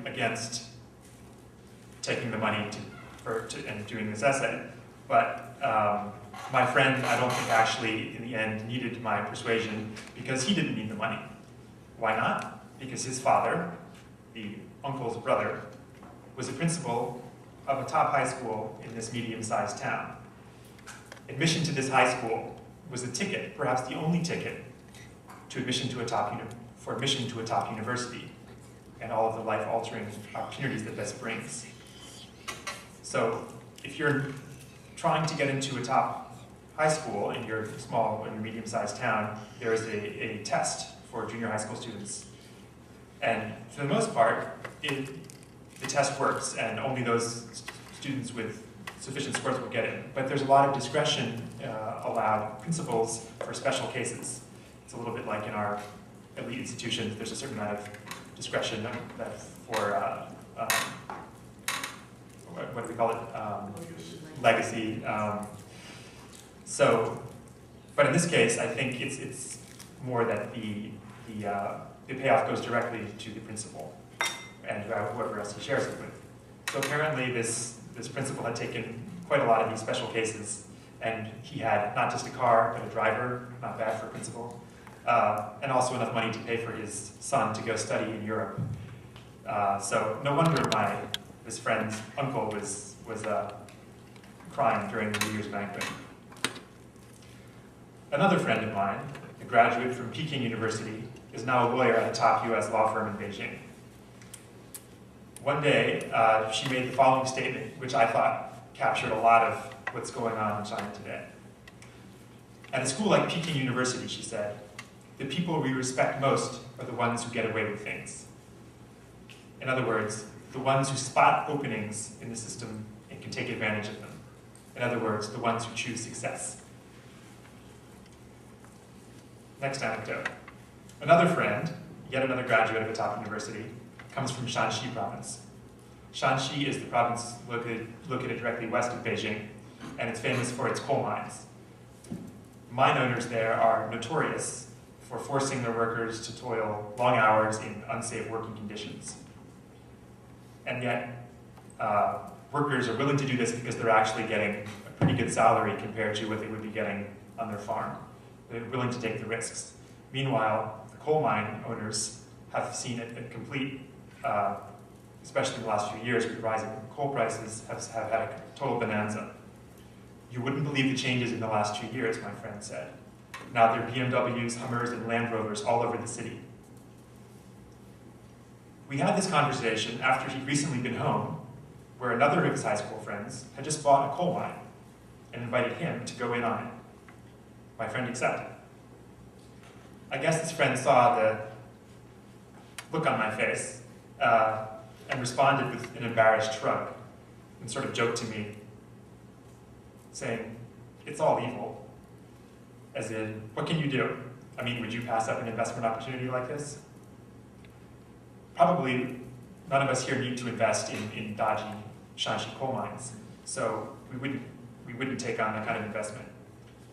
against taking the money and doing this essay, but my friend, I don't think actually in the end needed my persuasion because he didn't need the money. Why not? Because his father, the uncle's brother, was a principal of a top high school in this medium-sized town. Admission to this high school was a ticket, perhaps the only ticket, to admission to a top university and all of the life-altering opportunities that this brings. So if you're trying to get into a top high school in your small or your medium-sized town, there is a test for junior high school students. And for the most part, the test works, and only those students with sufficient scores will get in. But there's a lot of discretion allowed principals for special cases. It's a little bit like in our elite institutions, there's a certain amount of discretion for, what do we call it? Legacy. But in this case, I think it's more that the payoff goes directly to the principal and whoever else he shares it with. So apparently this principal had taken quite a lot of these special cases, and he had not just a car, but a driver, not bad for a principal, and also enough money to pay for his son to go study in Europe. So no wonder this friend's uncle was crying during the New Year's banquet. Another friend of mine, a graduate from Peking University, is now a lawyer at a top US law firm in Beijing. One day, she made the following statement, which I thought captured a lot of what's going on in China today. At a school like Peking University, she said, the people we respect most are the ones who get away with things. In other words, the ones who spot openings in the system and can take advantage of them. In other words, the ones who choose success. Next anecdote. Another friend, yet another graduate of a top university, comes from Shanxi province. Shanxi is the province located directly west of Beijing, and it's famous for its coal mines. Mine owners there are notorious for forcing their workers to toil long hours in unsafe working conditions. And yet, workers are willing to do this because they're actually getting a pretty good salary compared to what they would be getting on their farm. They're willing to take the risks. Meanwhile, the coal mine owners have seen a complete, especially in the last few years with rising coal prices, have had a total bonanza. You wouldn't believe the changes in the last 2 years, my friend said. Now there are BMWs, Hummers, and Land Rovers all over the city. We had this conversation after he'd recently been home, where another of his high school friends had just bought a coal mine and invited him to go in on it. My friend accepted. I guess this friend saw the look on my face and responded with an embarrassed shrug and sort of joked to me, saying, "It's all evil." As in, what can you do? I mean, would you pass up an investment opportunity like this? Probably none of us here need to invest in dodgy Shanxi coal mines, so we wouldn't take on that kind of investment.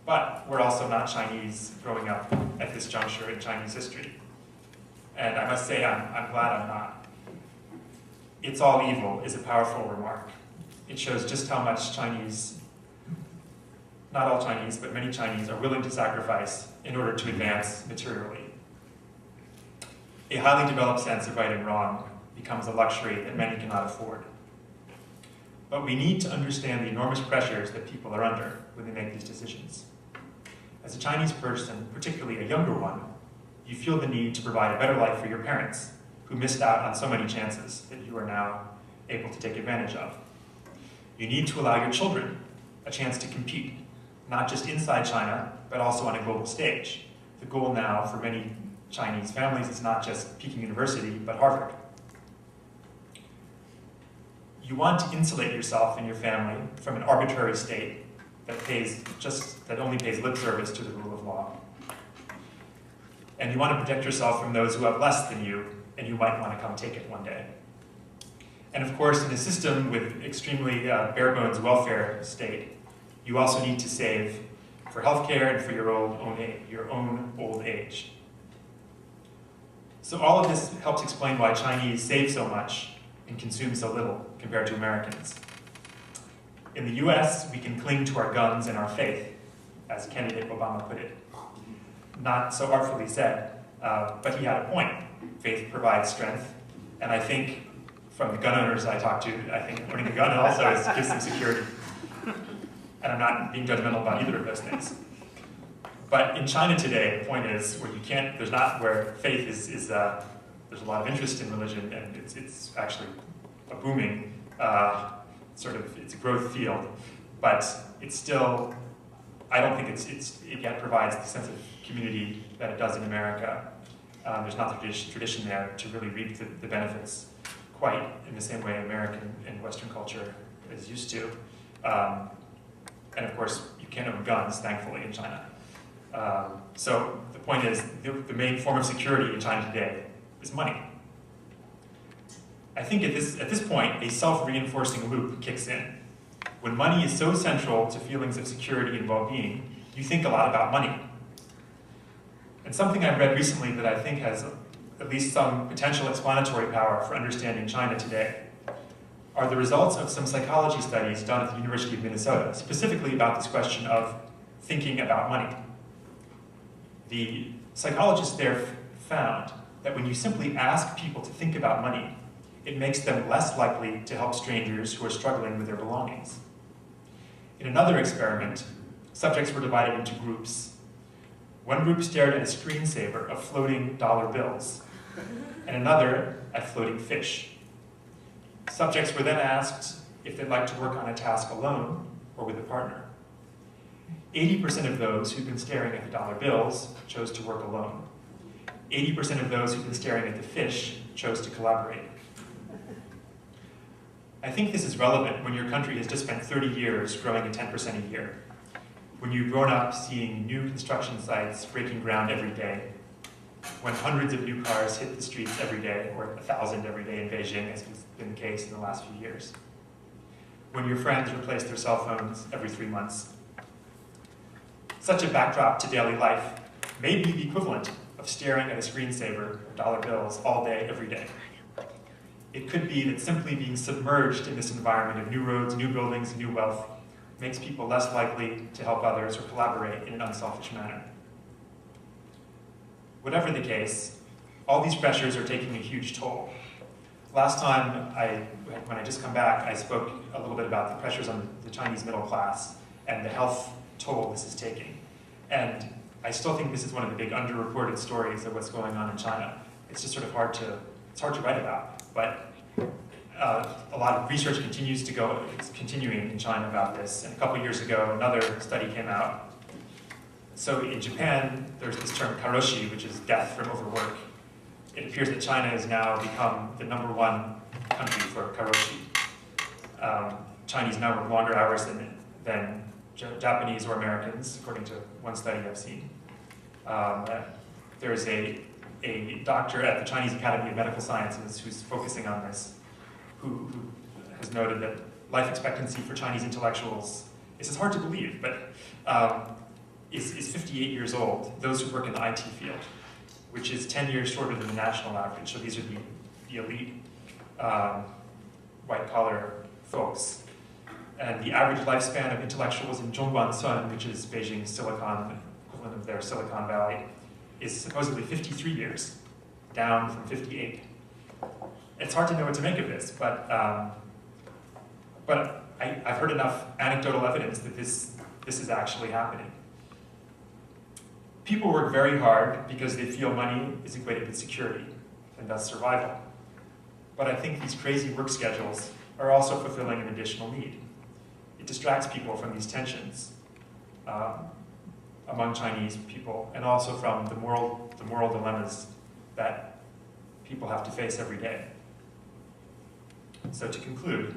But we're also not Chinese growing up at this juncture in Chinese history. And I must say, I'm glad I'm not. "It's all evil" is a powerful remark. It shows just how much Chinese, not all Chinese, but many Chinese are willing to sacrifice in order to advance materially. A highly developed sense of right and wrong becomes a luxury that many cannot afford. But we need to understand the enormous pressures that people are under when they make these decisions. As a Chinese person, particularly a younger one, you feel the need to provide a better life for your parents, who missed out on so many chances that you are now able to take advantage of. You need to allow your children a chance to compete, not just inside China, but also on a global stage. The goal now for many Chinese families is not just Peking University, but Harvard. You want to insulate yourself and your family from an arbitrary state that only pays lip service to the rule of law. And you want to protect yourself from those who have less than you, and you might want to come take it one day. And of course, in a system with extremely bare bones welfare state, you also need to save for healthcare and for your own old age. So all of this helps explain why Chinese save so much and consume so little compared to Americans. In the US, we can cling to our guns and our faith, as candidate Obama put it. Not so artfully said, but he had a point. Faith provides strength, and I think from the gun owners I talk to, I think owning a gun also gives them security. And I'm not being judgmental about either of those things. But in China today, the point is where you can't, there's not where faith is there's a lot of interest in religion, and it's actually a booming it's a growth field, but it's still, I don't think it yet provides the sense of community that it does in America. There's not the tradition there to really reap the benefits quite in the same way American and Western culture is used to. And of course, you can't own guns, thankfully, in China. So the point is, the main form of security in China today is money. I think at this point, a self-reinforcing loop kicks in. When money is so central to feelings of security and well-being, you think a lot about money. And something I read recently that I think has at least some potential explanatory power for understanding China today are the results of some psychology studies done at the University of Minnesota, specifically about this question of thinking about money. The psychologists there found that when you simply ask people to think about money, it makes them less likely to help strangers who are struggling with their belongings. In another experiment, subjects were divided into groups. One group stared at a screensaver of floating dollar bills, and another at floating fish. Subjects were then asked if they'd like to work on a task alone or with a partner. 80% of those who'd been staring at the dollar bills chose to work alone. 80% of those who'd been staring at the fish chose to collaborate. I think this is relevant when your country has just spent 30 years growing at 10% a year. When you've grown up seeing new construction sites breaking ground every day, when hundreds of new cars hit the streets every day, or 1,000 every day in Beijing, as has been the case in the last few years. When your friends replace their cell phones every 3 months. Such a backdrop to daily life may be the equivalent of staring at a screensaver of dollar bills all day, every day. It could be that simply being submerged in this environment of new roads, new buildings, new wealth makes people less likely to help others or collaborate in an unselfish manner. Whatever the case, all these pressures are taking a huge toll. Last time, when I just come back, I spoke a little bit about the pressures on the Chinese middle class and the health toll this is taking. And I still think this is one of the big underreported stories of what's going on in China. It's just sort of hard to write about, but a lot of research it's continuing in China about this. And a couple years ago, another study came out. So in Japan, there's this term karoshi, which is death from overwork. It appears that China has now become the #1 country for karoshi. Chinese now work longer hours than Japanese or Americans, according to one study I've seen. There's a doctor at the Chinese Academy of Medical Sciences who's focusing on this, who has noted that life expectancy for Chinese intellectuals, this is hard to believe, but is 58 years old, those who work in the IT field, which is 10 years shorter than the national average. So these are the elite white-collar folks. And the average lifespan of intellectuals in Zhongguancun, which is Beijing's Silicon, equivalent of their Silicon Valley, is supposedly 53 years, down from 58. It's hard to know what to make of this, but I've heard enough anecdotal evidence that this is actually happening. People work very hard because they feel money is equated with security, and thus survival. But I think these crazy work schedules are also fulfilling an additional need. It distracts people from these tensions among Chinese people, and also from the moral dilemmas that people have to face every day. So to conclude,